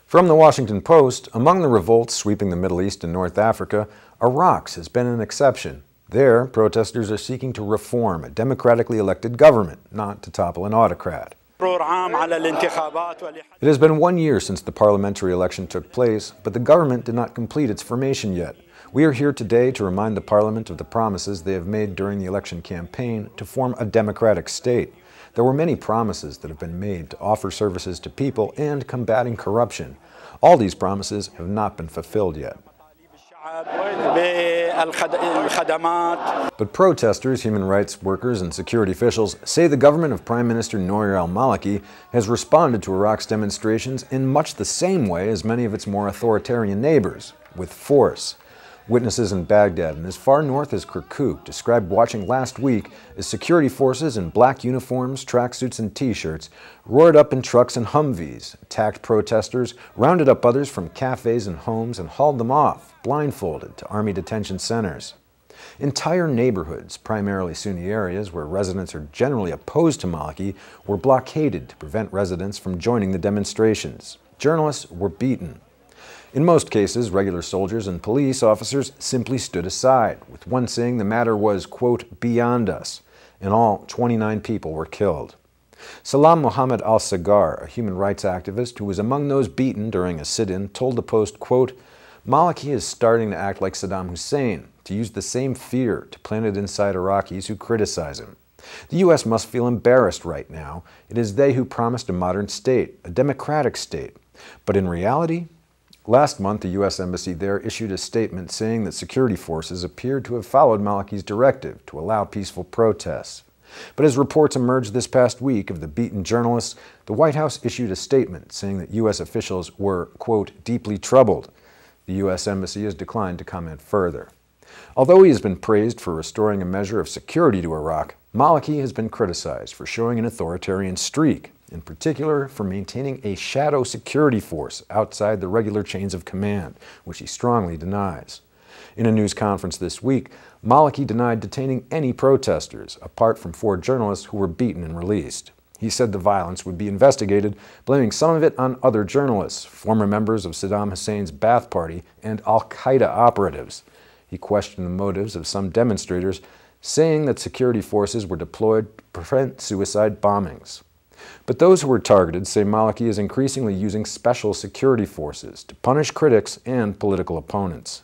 From the Washington Post, among the revolts sweeping the Middle East and North Africa, Iraq's has been an exception. There, protesters are seeking to reform a democratically elected government, not to topple an autocrat. It has been 1 year since the parliamentary election took place, but the government did not complete its formation yet. We are here today to remind the parliament of the promises they have made during the election campaign to form a democratic state. There were many promises that have been made to offer services to people and combating corruption. All these promises have not been fulfilled yet. But protesters, human rights workers, and security officials say the government of Prime Minister Nouri al-Maliki has responded to Iraq's demonstrations in much the same way as many of its more authoritarian neighbors, with force. Witnesses in Baghdad and as far north as Kirkuk described watching last week as security forces in black uniforms, tracksuits, and T-shirts roared up in trucks and Humvees, attacked protesters, rounded up others from cafes and homes, and hauled them off, blindfolded, to army detention centers. Entire neighborhoods, primarily Sunni areas where residents are generally opposed to Maliki, were blockaded to prevent residents from joining the demonstrations. Journalists were beaten. In most cases, regular soldiers and police officers simply stood aside, with one saying the matter was, quote, beyond us. In all, 29 people were killed. Salam Mohammed al-Segar, a human rights activist who was among those beaten during a sit-in, told the Post, quote, Maliki is starting to act like Saddam Hussein, to use the same fear to plant it inside Iraqis who criticize him. The U.S. must feel embarrassed right now. It is they who promised a modern state, a democratic state. But in reality, last month, the U.S. Embassy there issued a statement saying that security forces appeared to have followed Maliki's directive to allow peaceful protests. But as reports emerged this past week of the beaten journalists, the White House issued a statement saying that U.S. officials were, quote, deeply troubled. The U.S. Embassy has declined to comment further. Although he has been praised for restoring a measure of security to Iraq, Maliki has been criticized for showing an authoritarian streak, in particular for maintaining a shadow security force outside the regular chains of command, which he strongly denies. In a news conference this week, Maliki denied detaining any protesters, apart from 4 journalists who were beaten and released. He said the violence would be investigated, blaming some of it on other journalists, former members of Saddam Hussein's Ba'ath Party, and al-Qaeda operatives. He questioned the motives of some demonstrators, saying that security forces were deployed to prevent suicide bombings. But those who were targeted say Maliki is increasingly using special security forces to punish critics and political opponents.